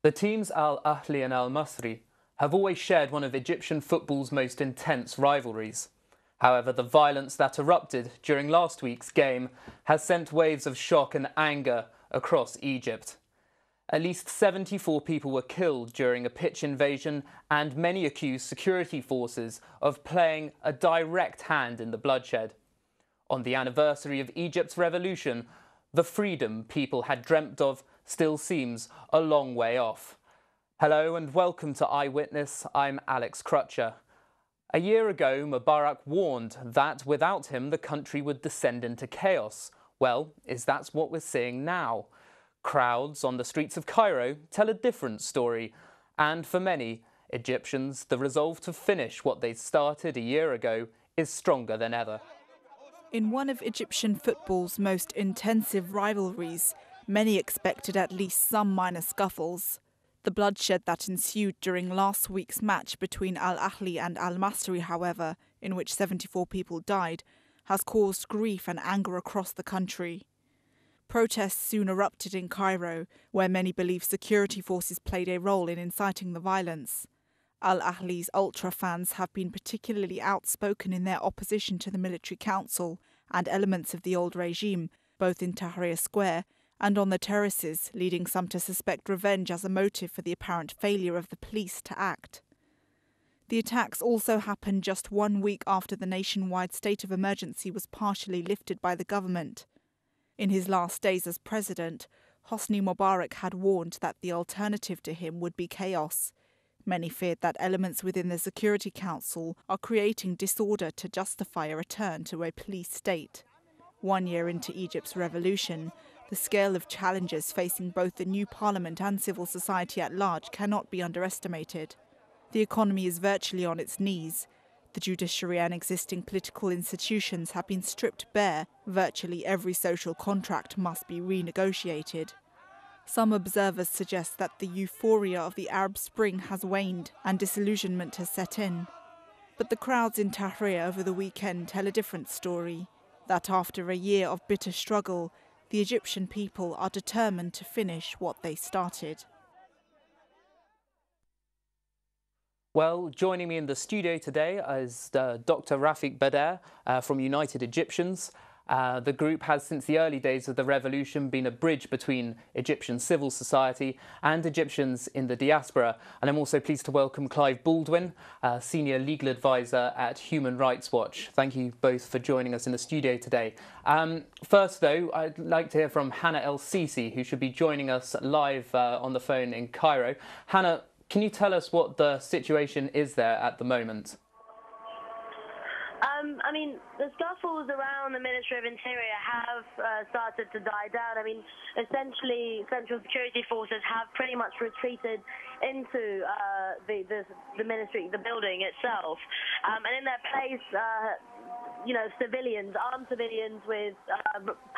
The teams Ahly and Masry have always shared one of Egyptian football's most intense rivalries. However, the violence that erupted during last week's game has sent waves of shock and anger across Egypt. At least 74 people were killed during a pitch invasion, and many accuse security forces of playing a direct hand in the bloodshed. On the anniversary of Egypt's revolution, the freedom people had dreamt of still seems a long way off. Hello and welcome to Eyewitness. I'm Alex Crutcher. A year ago, Mubarak warned that without him, the country would descend into chaos. Well, is that what we're seeing now? Crowds on the streets of Cairo tell a different story. And for many Egyptians, the resolve to finish what they started a year ago is stronger than ever. In one of Egyptian football's most intensive rivalries, many expected at least some minor scuffles. The bloodshed that ensued during last week's match between Ahly and Masry, however, in which 74 people died, has caused grief and anger across the country. Protests soon erupted in Cairo, where many believe security forces played a role in inciting the violence. Ahly's ultra fans have been particularly outspoken in their opposition to the military council and elements of the old regime, both in Tahrir Square and on the terraces, leading some to suspect revenge as a motive for the apparent failure of the police to act. The attacks also happened just 1 week after the nationwide state of emergency was partially lifted by the government. In his last days as president, Hosni Mubarak had warned that the alternative to him would be chaos. Many feared that elements within the Security Council are creating disorder to justify a return to a police state. 1 year into Egypt's revolution, the scale of challenges facing both the new parliament and civil society at large cannot be underestimated. The economy is virtually on its knees. The judiciary and existing political institutions have been stripped bare. Virtually every social contract must be renegotiated. Some observers suggest that the euphoria of the Arab Spring has waned and disillusionment has set in. But the crowds in Tahrir over the weekend tell a different story, that after a year of bitter struggle, the Egyptian people are determined to finish what they started. Well, joining me in the studio today is Dr. Rafik Bedair from United Egyptians. The group has, since the early days of the revolution, been a bridge between Egyptian civil society and Egyptians in the diaspora. And I'm also pleased to welcome Clive Baldwin, Senior Legal Advisor at Human Rights Watch. Thank you both for joining us in the studio today. First, though, I'd like to hear from Hannah Elsisi, who should be joining us live on the phone in Cairo. Hannah, can you tell us what the situation is there at the moment? I mean, the scuffles around the Ministry of Interior have started to die down. I mean, essentially, Central Security Forces have pretty much retreated into the ministry, the building itself. And in their place, you know, armed civilians with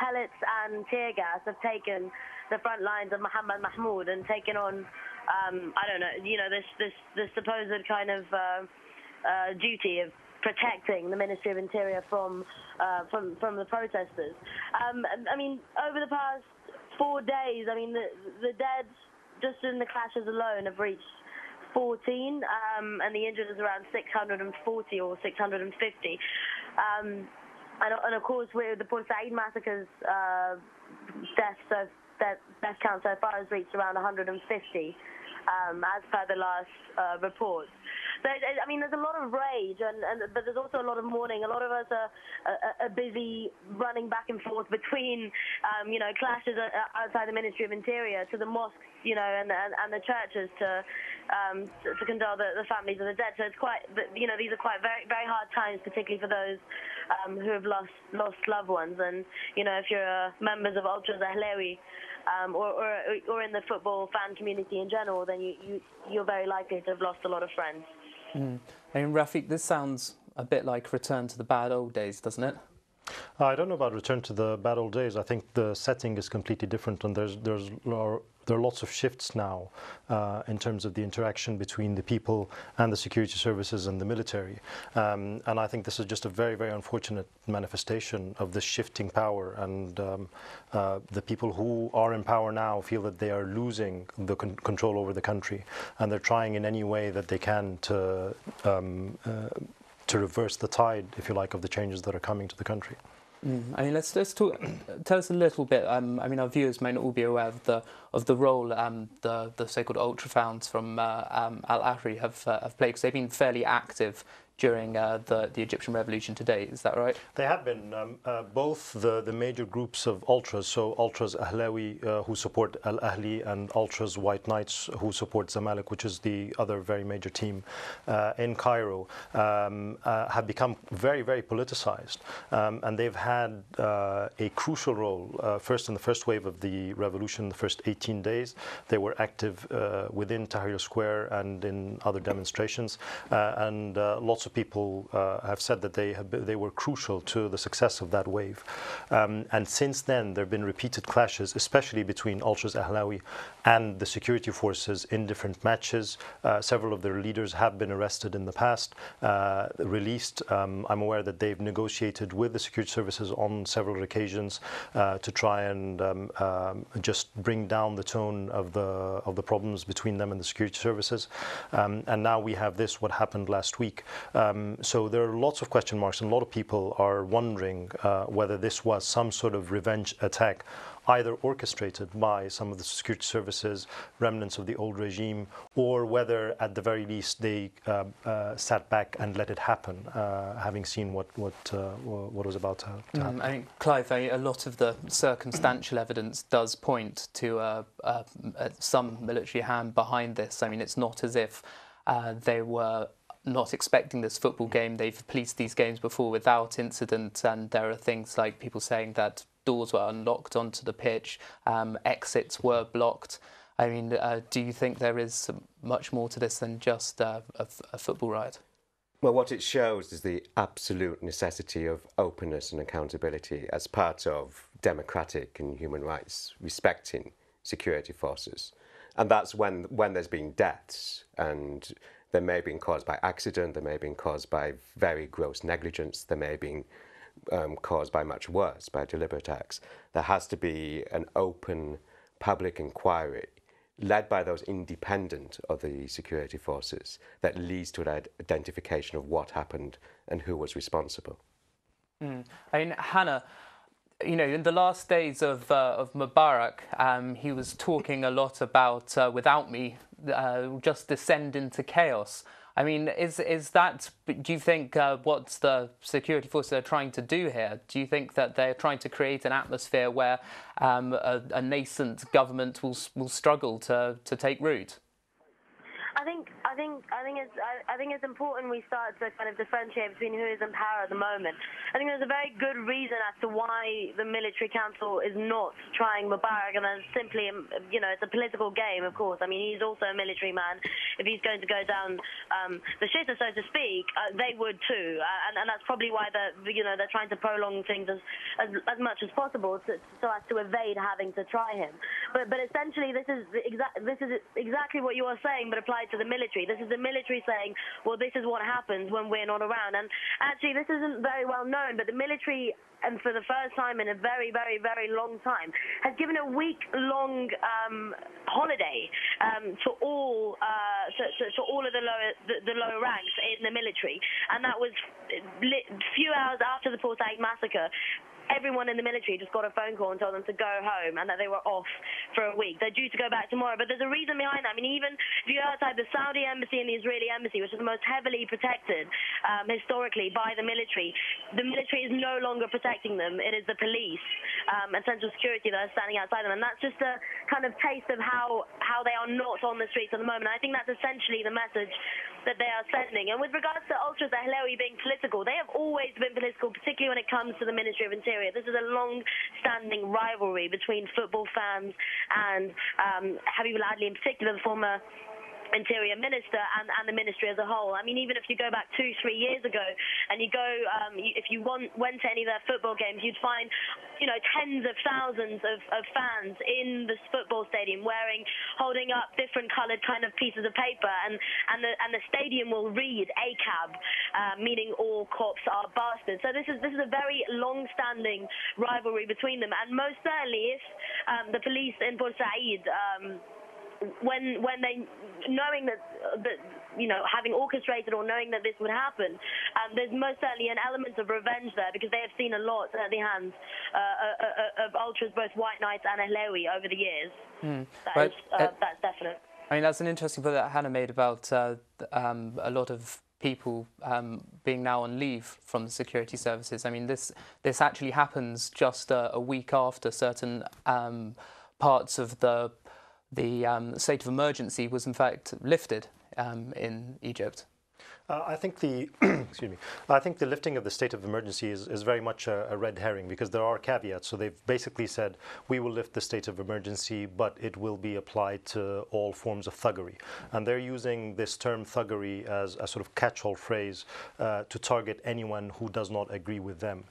pellets and tear gas have taken the front lines of Mohammed Mahmoud and taken on, I don't know, you know, this supposed kind of duty of protecting the Ministry of Interior from the protesters. I mean, over the past 4 days, I mean, the dead just in the clashes alone have reached 14, and the injured is around 640 or 650. And of course, with the Port Said massacres, death count so far has reached around 150, as per the last reports. So, I mean, there's a lot of rage, but there's also a lot of mourning. A lot of us are busy running back and forth between, you know, clashes outside the Ministry of Interior to the mosques, you know, and the churches to condole the families of the dead. So it's quite, you know, these are quite very, very hard times, particularly for those who have lost loved ones. And, you know, if you're members of Ultras Ahly, or in the football fan community in general, then you're very likely to have lost a lot of friends. I mean, Rafik, this sounds a bit like return to the bad old days, doesn't it? I don't know about return to the bad old days. I think the setting is completely different, and there are lots of shifts now in terms of the interaction between the people and the security services and the military. And I think this is just a very, very unfortunate manifestation of this shifting power. And the people who are in power now feel that they are losing the control over the country, and they're trying in any way that they can to reverse the tide, if you like, of the changes that are coming to the country. I mean, let's talk. Tell us a little bit. I mean, our viewers may not all be aware of the role the so-called ultra founds from Ahly have played, because they've been fairly active during the Egyptian revolution to date. Is that right? They have been. Both the major groups of ultras, so ultras Ahlawi who support Ahly, and ultras White Knights who support Zamalek, which is the other very major team in Cairo, have become very, very politicized. And they've had a crucial role. First, in the first wave of the revolution, the first 18 days, they were active within Tahrir Square and in other demonstrations. And lots of people have said that they were crucial to the success of that wave. And since then, there have been repeated clashes, especially between ultras Ahlawi and the security forces in different matches. Several of their leaders have been arrested in the past, released. I'm aware that they've negotiated with the security services on several occasions to try and just bring down the tone of the problems between them and the security services. And now we have what happened last week. So there are lots of question marks, and a lot of people are wondering whether this was some sort of revenge attack, either orchestrated by some of the security services, remnants of the old regime, or whether at the very least they sat back and let it happen, having seen what was about to happen. I mean, Clive, a lot of the circumstantial evidence does point to some military hand behind this. I mean, it's not as if they were not expecting this football game. They've policed these games before without incident, and there are things like people saying that doors were unlocked onto the pitch, exits were blocked. I mean, do you think there is much more to this than just a football riot? Well, what it shows is the absolute necessity of openness and accountability as part of democratic and human rights respecting security forces. And that's when there's been deaths, and they may have been caused by accident, they may have been caused by very gross negligence, they may have been caused by much worse, by deliberate acts. There has to be an open public inquiry led by those independent of the security forces that leads to an identification of what happened and who was responsible. I mean, Hannah, you know, in the last days of Mubarak, he was talking a lot about without me, just descend into chaos. I mean, is that, do you think, what the security forces are trying to do here? Do you think that they're trying to create an atmosphere where a nascent government will struggle to take root? I think it's important we start to kind of differentiate between who is in power at the moment. I think there's a very good reason as to why the military council is not trying Mubarak, and that's simply, you know, it's a political game, of course. I mean, he's also a military man. If he's going to go down the shitter, so to speak, they would too, and that's probably why they're trying to prolong things as much as possible so as to evade having to try him. But essentially, this is exactly what you are saying, but applied to the military. This is the military saying, well, this is what happens when we're not around. And actually, this isn't very well known, but the military, and for the first time in a very, very, very long time, has given a week-long holiday to all of the lower ranks in the military, and that was few hours after the Port Said massacre. Everyone in the military just got a phone call and told them to go home and that they were off for a week. They're due to go back tomorrow, but there's a reason behind that. I mean, even if you go outside the Saudi embassy and the Israeli embassy, which is the most heavily protected historically by the military is no longer protecting them. It is the police and central security that are standing outside them, and that's just a kind of taste of how they are not on the streets at the moment. I think that's essentially the message that they are sending. And with regards to ultras Ahlawi being political, they have always been political, particularly when it comes to the Ministry of Interior. This is a long-standing rivalry between football fans and Habib Ahly in particular, the former Interior Minister and the ministry as a whole. I mean, even if you go back 2-3 years ago and you go, if you went to any of their football games, you'd find, tens of thousands of fans in this football stadium holding up different coloured kind of pieces of paper, and the stadium will read ACAB, meaning all cops are bastards. So this is a very long-standing rivalry between them, and most certainly if the police in Port Said, when they, knowing that having orchestrated or knowing that this would happen, there's most certainly an element of revenge there, because they have seen a lot at the hands of ultras, both white knights and Ahly, over the years. That's definite. I mean, that's an interesting point that Hannah made about a lot of people being now on leave from the security services. I mean, this actually happens just a week after certain parts of the state of emergency was in fact lifted in Egypt. I think the excuse me. I think the lifting of the state of emergency is very much a red herring, because there are caveats. So they've basically said we will lift the state of emergency, but it will be applied to all forms of thuggery, and they're using this term thuggery as a sort of catch-all phrase to target anyone who does not agree with them.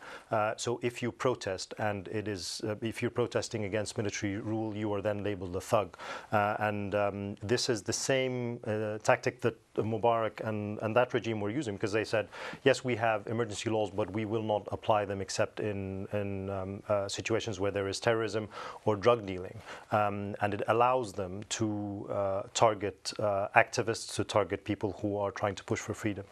So if you protest, and if you're protesting against military rule, you are then labeled a thug, and this is the same tactic that Mubarak and that regime were using, because they said, yes, we have emergency laws, but we will not apply them except in situations where there is terrorism or drug dealing, and it allows them to target activists, to target people who are trying to push for freedom,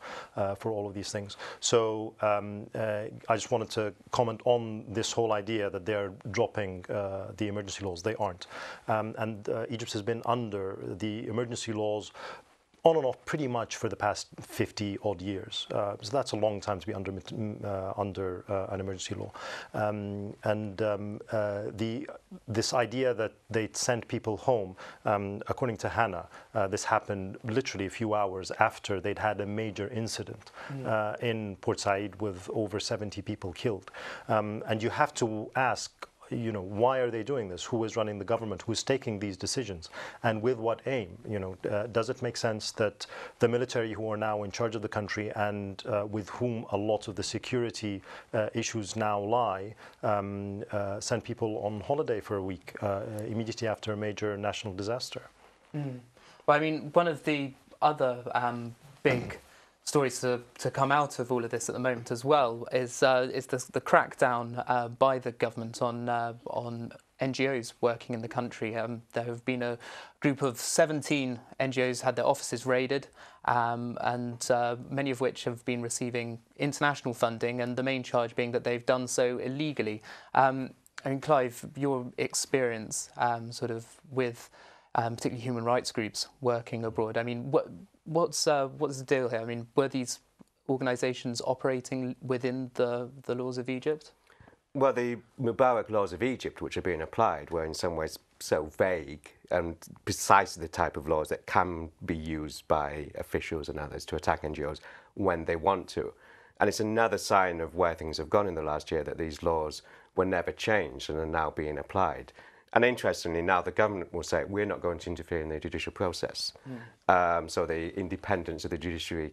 for all of these things. So I just wanted to comment on this whole idea that they're dropping the emergency laws. They aren't, and Egypt has been under the emergency laws on and off pretty much for the past 50 odd years. So that's a long time to be under an emergency law. This idea that they'd send people home, according to Hannah, this happened literally a few hours after they'd had a major incident in Port Said with over 70 people killed. And you have to ask, why are they doing this? Who is running the government? Who is taking these decisions? And with what aim? Does it make sense that the military, who are now in charge of the country and with whom a lot of the security issues now lie, send people on holiday for a week immediately after a major national disaster? Well, I mean, one of the other big stories to come out of all of this at the moment as well is the crackdown by the government on NGOs working in the country. There have been a group of 17 NGOs had their offices raided, and many of which have been receiving international funding, and the main charge being that they've done so illegally. I mean, Clive, your experience sort of with particularly human rights groups working abroad, I mean, what's the deal here? I mean, were these organisations operating within the laws of Egypt? Well, the Mubarak laws of Egypt, which are being applied, were in some ways so vague and precisely the type of laws that can be used by officials and others to attack NGOs when they want to. And it's another sign of where things have gone in the last year, that these laws were never changed and are now being applied. And interestingly, now the government will say, we're not going to interfere in the judicial process. So the independence of the judiciary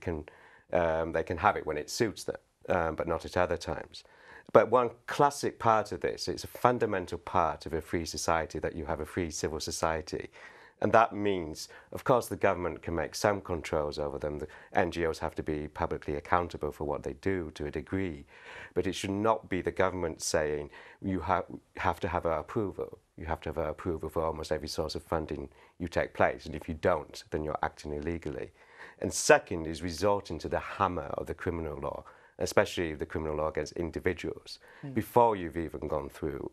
they can have it when it suits them, but not at other times. But one classic part of this, it's a fundamental part of a free society, that you have a free civil society. And that means, of course, the government can make some controls over them. The NGOs have to be publicly accountable for what they do to a degree. But it should not be the government saying, you have to have our approval. You have to have our approval for almost every source of funding you take place. And if you don't, then you're acting illegally. And second is resorting to the hammer of the criminal law, especially the criminal law against individuals, before you've even gone through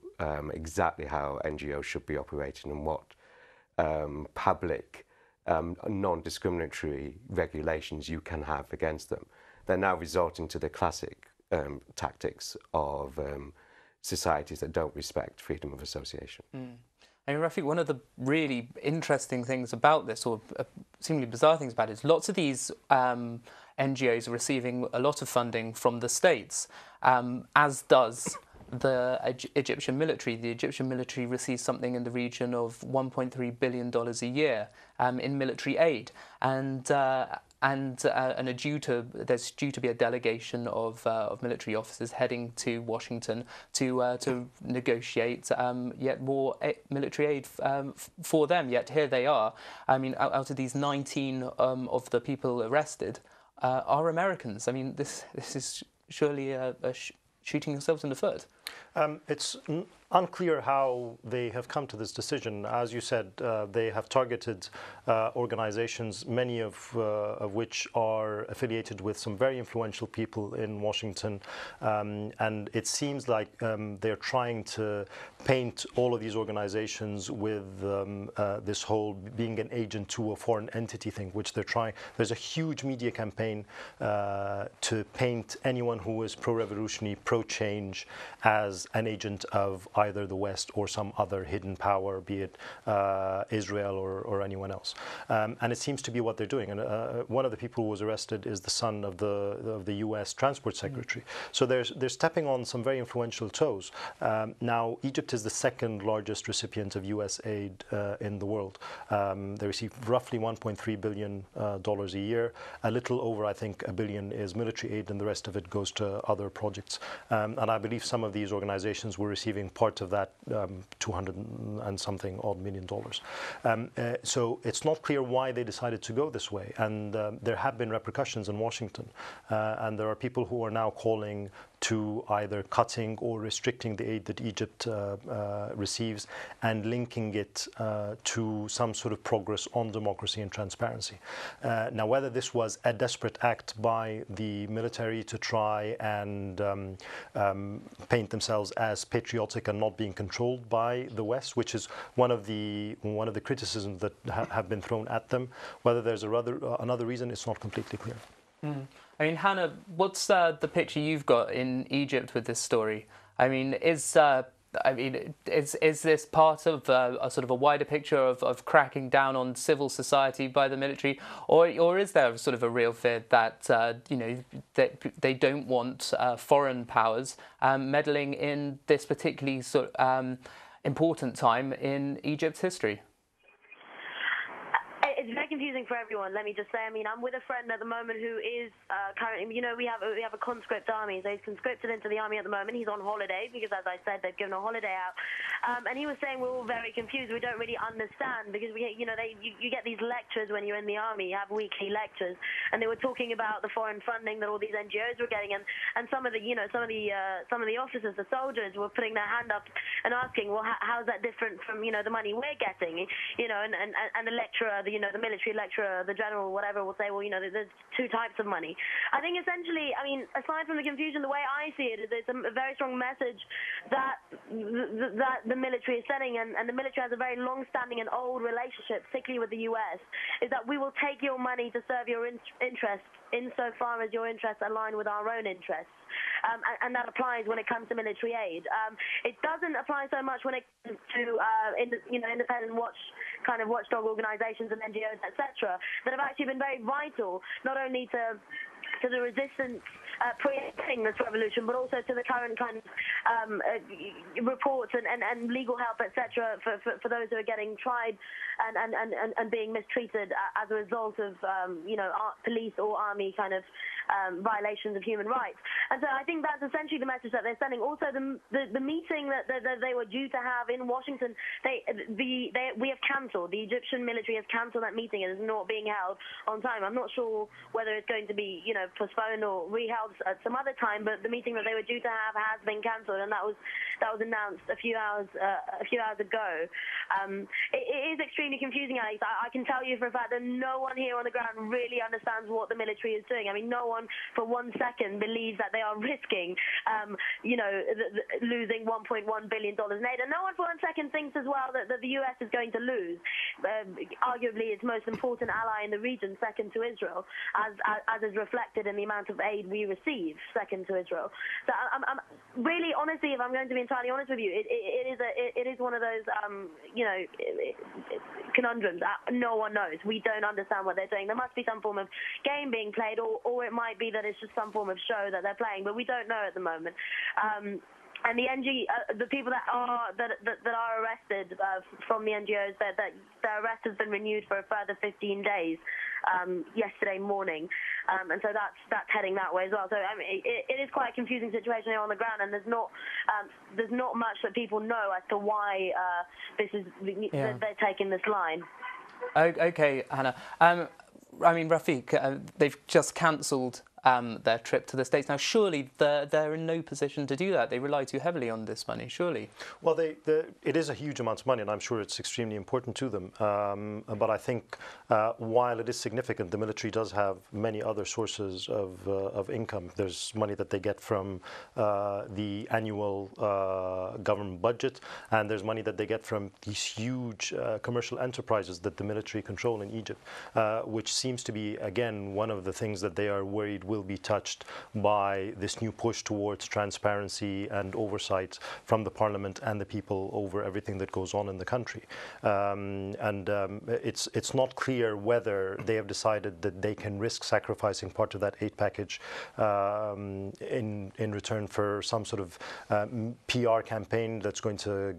exactly how NGOs should be operating and what public non-discriminatory regulations you can have against them. They're now resorting to the classic tactics of societies that don't respect freedom of association. I mean, Rafik, one of the really interesting things about this, or seemingly bizarre things about it, is lots of these NGOs are receiving a lot of funding from the states, as does the Egyptian military. The Egyptian military receives something in the region of $1.3 billion a year in military aid, and there's due to be a delegation of military officers heading to Washington to negotiate yet more military aid for them. Yet here they are. I mean, out of these 19 of the people arrested are Americans. I mean, this is surely shooting yourselves in the foot. It's unclear how they have come to this decision. As you said, they have targeted organizations, many of which are affiliated with some very influential people in Washington. And it seems like they're trying to paint all of these organizations with this whole being an agent to a foreign entity thing, which they're trying. There's a huge media campaign to paint anyone who is pro-revolutionary, pro-change as an agent of either the West or some other hidden power, be it Israel or anyone else. And it seems to be what they're doing. And one of the people who was arrested is the son of the U.S. Transport Secretary. So they're stepping on some very influential toes. Now, Egypt is the second largest recipient of U.S. aid in the world. They receive roughly $1.3 billion a year. A little over, I think, $1 billion is military aid, and the rest of it goes to other projects. And I believe some of these organizations were receiving part of that 200 and something odd $million. So it's not clear why they decided to go this way. And there have been repercussions in Washington. And there are people who are now calling to either cutting or restricting the aid that Egypt receives and linking it to some sort of progress on democracy and transparency. Now, whether this was a desperate act by the military to try and paint themselves as patriotic and not being controlled by the West, which is one of the criticisms that have been thrown at them, whether there's another reaon, it's not completely clear. Mm. I mean, Hannah, what's the picture you've got in Egypt with this story? I mean, is this part of a sort of a wider picture of cracking down on civil society by the military, or is there sort of a real fear that that they don't want foreign powers meddling in this particularly sort of important time in Egypt's history? It's very confusing for everyone, let me just say. I mean, I'm with a friend at the moment who is currently, we have a conscript army, so he's conscripted into the army at the moment. He's on holiday because, as I said, they've given a holiday out. And he was saying we're all very confused. We don't really understand because you get these lectures when you're in the army. You have weekly lectures, and they were talking about the foreign funding that all these NGOs were getting, and some of the officers, the soldiers, were putting their hand up and asking, well, how's that different from the money we're getting? And the lecturer, the military lecturer, the general, whatever, will say, well, there's two types of money. I think essentially, I mean, aside from the confusion, the way I see it is it's a very strong message that the military is sending, and the military has a very long-standing and old relationship, particularly with the US, is that we will take your money to serve your interests insofar as your interests align with our own interests. And that applies when it comes to military aid. It doesn't apply so much when it comes to independent watchdog organizations and NGOs, etc., that have actually been very vital, not only to the resistance preempting this revolution, but also to the current kind of reports and legal help, etc., for those who are getting tried and being mistreated as a result of police or army kind of violations of human rights. And so I think that's essentially the message that they're sending. Also, the meeting that they were due to have in Washington, we have cancelled. The Egyptian military has cancelled that meeting. It is not being held on time. I'm not sure whether it's going to be postponed or reheld at some other time, but the meeting that they were due to have has been cancelled, and that was announced a few hours ago. It is extremely confusing, Alex. I can tell you for a fact that no one here on the ground really understands what the military is doing. I mean, no one for 1 second believes that they are risking, losing $1.1 billion in aid, and no one for 1 second thinks as well that the US is going to lose, arguably its most important ally in the region, second to Israel, as is reflected in the amount of aid we receive, second to Israel. So I'm really, honestly, if I'm going to be entirely honest with you, it is one of those conundrums. No one knows. We don't understand what they're doing. There must be some form of game being played, or it might be that it's just some form of show that they're playing, but we don't know at the moment. And the people that are arrested from the NGOs, that their arrest has been renewed for a further 15 days yesterday morning, and so that's heading that way as well. So I mean, it is quite a confusing situation here on the ground, and there's not much that people know as to why they're taking this line. Okay, Hannah. I mean, Rafik, they've just cancelled their trip to the States. Now, surely they're in no position to do that. They rely too heavily on this money, surely. Well, it is a huge amount of money, and I'm sure it's extremely important to them. But I think while it is significant, the military does have many other sources of income. There's money that they get from the annual government budget, and there's money that they get from these huge commercial enterprises that the military control in Egypt, which seems to be, again, one of the things that they are worried will be touched by this new push towards transparency and oversight from the parliament and the people over everything that goes on in the country. It's not clear whether they have decided that they can risk sacrificing part of that aid package in return for some sort of PR campaign that's going to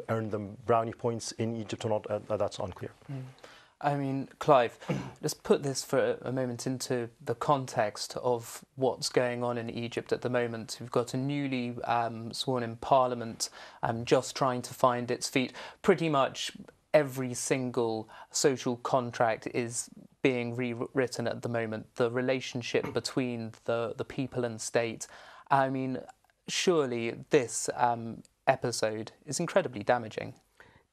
earn them brownie points in Egypt or not. That's unclear. I mean, Clive, let's put this for a moment into the context of what's going on in Egypt at the moment. We've got a newly sworn-in parliament just trying to find its feet. Pretty much every single social contract is being rewritten at the moment. The relationship between the people and state. I mean, surely this episode is incredibly damaging.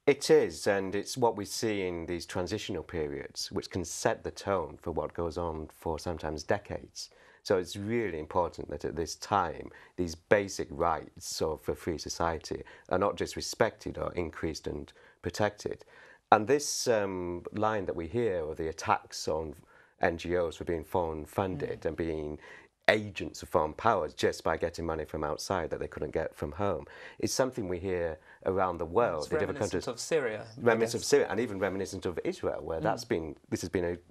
It is, and it's what we see in these transitional periods, which can set the tone for what goes on for sometimes decades. So it's really important that at this time, these basic rights of a free society are not just respected or increased and protected. And this line that we hear, or the attacks on NGOs for being foreign funded and being agents of foreign powers just by getting money from outside that they couldn't get from home, is something we hear around the world. It's reminiscent of Syria. Reminiscent of Syria, and even reminiscent of Israel, where this has been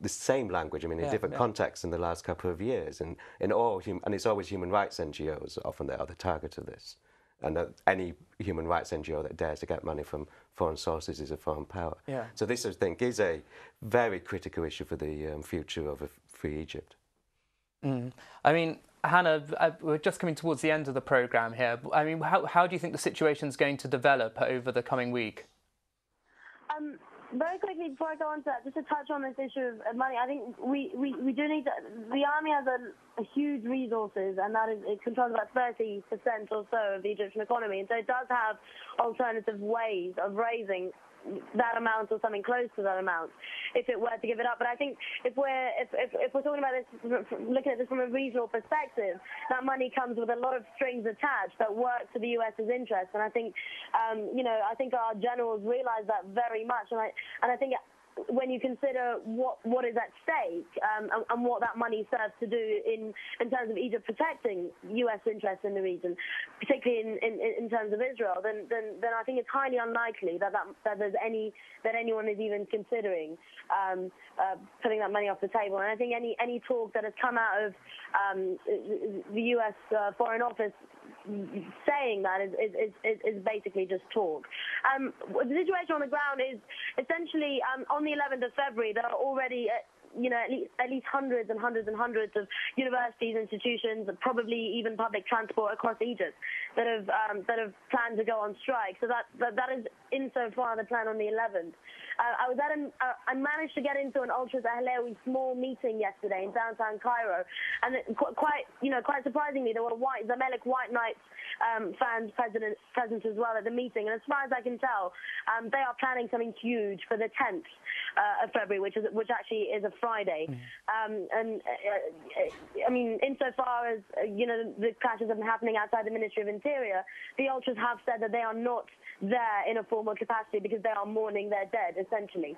the same language, I mean, in different contexts in the last couple of years. And and it's always human rights NGOs often that are the target of this. And any human rights NGO that dares to get money from foreign sources is a foreign power. Yeah. So this, I think, is a very critical issue for the future of a free Egypt. I mean, Hannah, we're just coming towards the end of the programme here. I mean, how do you think the situation's going to develop over the coming week? Very quickly, before I go on to that, just to touch on this issue of money, I think we do need to, the army has a huge resources, and that is, it controls about 30% or so of the Egyptian economy, and so it does have alternative ways of raising that amount or something close to that amount if it were to give it up. But I think if we're talking about this, looking at this from a regional perspective, that money comes with a lot of strings attached that work to the US's interest, and I think I think our generals realize that very much, and I think when you consider what is at stake and what that money serves to do in terms of Egypt protecting U.S. interests in the region, particularly in terms of Israel, then I think it's highly unlikely that anyone is even considering putting that money off the table. And I think any talk that has come out of the U.S. Foreign Office saying that is basically just talk. The situation on the ground is essentially on the 11th of February, there are already at least hundreds and hundreds and hundreds of universities, institutions, and probably even public transport across Egypt that have planned to go on strike. So that is insofar the plan on the 11th. I managed to get into an Ultras Ahly small meeting yesterday in downtown Cairo, and quite surprisingly, there were Zamalek White Knights fans present as well at the meeting. And as far as I can tell, they are planning something huge for the 10th of February, which actually is a Friday. I mean, insofar as the clashes have been happening outside the Ministry of Interior, the Ultras have said that they are not there in a formal capacity because they are mourning their dead, essentially.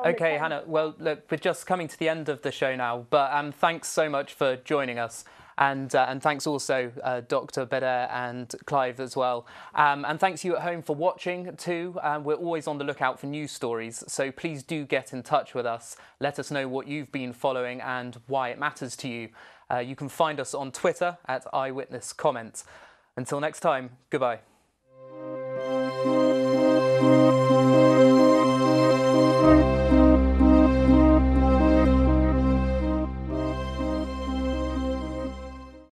Okay, Hannah, well, look, we're just coming to the end of the show now, but thanks so much for joining us. And thanks also Dr. Bedair and Clive as well. And thanks you at home for watching too. We're always on the lookout for news stories, so please do get in touch with us. Let us know what you've been following and why it matters to you. You can find us on Twitter at Eyewitness Comments. Until next time, goodbye.